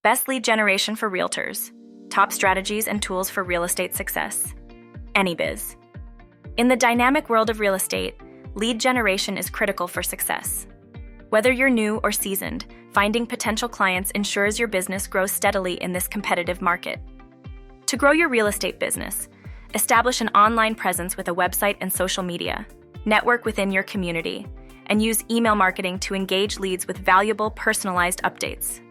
Best lead generation for realtors. Top strategies and tools for real estate success. AnyBiz. In the dynamic world of real estate, lead generation is critical for success. Whether you're new or seasoned, finding potential clients ensures your business grows steadily in this competitive market. To grow your real estate business, establish an online presence with a website and social media, network within your community, and use email marketing to engage leads with valuable, personalized updates.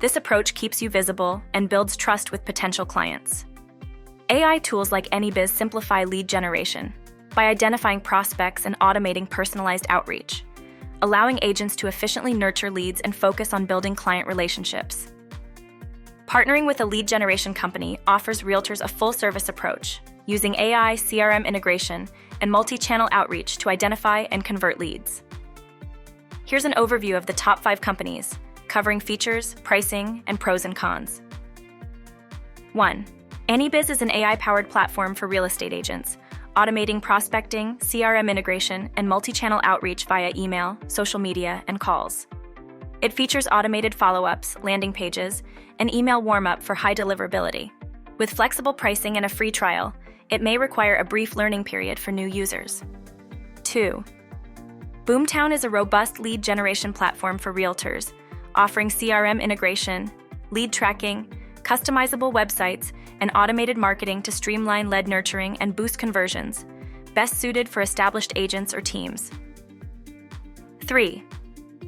This approach keeps you visible and builds trust with potential clients. AI tools like AnyBiz simplify lead generation by identifying prospects and automating personalized outreach, allowing agents to efficiently nurture leads and focus on building client relationships. Partnering with a lead generation company offers realtors a full-service approach, using AI, CRM integration, and multi-channel outreach to identify and convert leads. Here's an overview of the top 5 companies, covering features, pricing, and pros and cons. 1. AnyBiz is an AI-powered platform for real estate agents, automating prospecting, CRM integration, and multi-channel outreach via email, social media, and calls. It features automated follow-ups, landing pages, and email warm-up for high deliverability. With flexible pricing and a free trial, it may require a brief learning period for new users. 2. Boomtown is a robust lead generation platform for realtors, offering CRM integration, lead tracking, customizable websites, and automated marketing to streamline lead nurturing and boost conversions, best suited for established agents or teams. 3.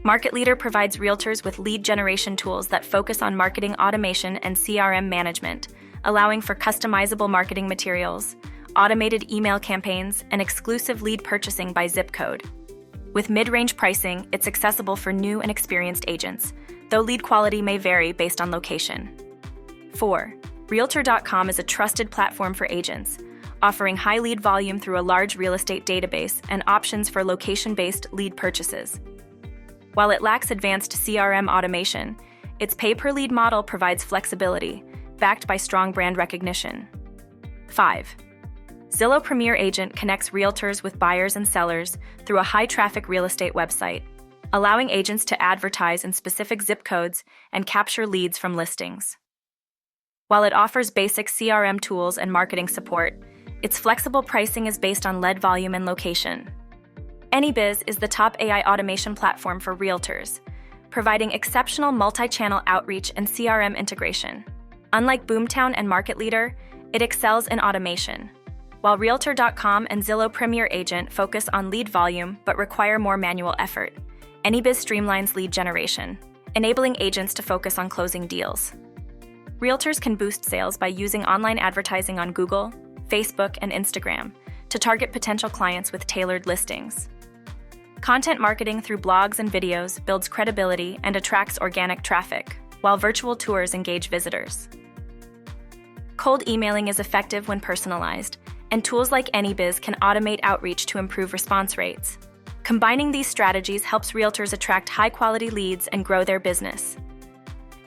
Market Leader provides realtors with lead generation tools that focus on marketing automation and CRM management, allowing for customizable marketing materials, automated email campaigns, and exclusive lead purchasing by zip code. With mid-range pricing, it's accessible for new and experienced agents, though lead quality may vary based on location. 4. Realtor.com is a trusted platform for agents, offering high lead volume through a large real estate database and options for location-based lead purchases. While it lacks advanced CRM automation, its pay-per-lead model provides flexibility, backed by strong brand recognition. 5. Zillow Premier Agent connects realtors with buyers and sellers through a high-traffic real estate website, allowing agents to advertise in specific zip codes and capture leads from listings. While it offers basic CRM tools and marketing support, its flexible pricing is based on lead volume and location. AnyBiz is the top AI automation platform for realtors, providing exceptional multi-channel outreach and CRM integration. Unlike Boomtown and Market Leader, it excels in automation. While Realtor.com and Zillow Premier Agent focus on lead volume but require more manual effort, AnyBiz streamlines lead generation, enabling agents to focus on closing deals. Realtors can boost sales by using online advertising on Google, Facebook, and Instagram to target potential clients with tailored listings. Content marketing through blogs and videos builds credibility and attracts organic traffic, while virtual tours engage visitors. Cold emailing is effective when personalized, and tools like AnyBiz can automate outreach to improve response rates. Combining these strategies helps realtors attract high-quality leads and grow their business.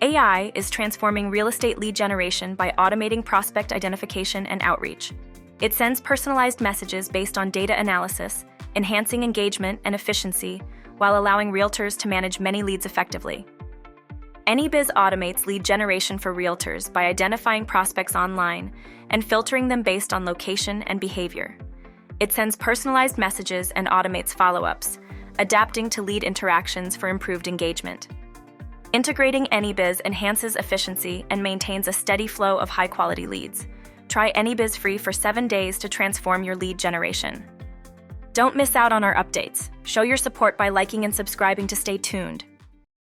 AI is transforming real estate lead generation by automating prospect identification and outreach. It sends personalized messages based on data analysis, enhancing engagement and efficiency while allowing realtors to manage many leads effectively. AnyBiz automates lead generation for realtors by identifying prospects online and filtering them based on location and behavior. It sends personalized messages and automates follow-ups, adapting to lead interactions for improved engagement. Integrating AnyBiz enhances efficiency and maintains a steady flow of high-quality leads. Try AnyBiz free for 7 days to transform your lead generation. Don't miss out on our updates. Show your support by liking and subscribing to stay tuned.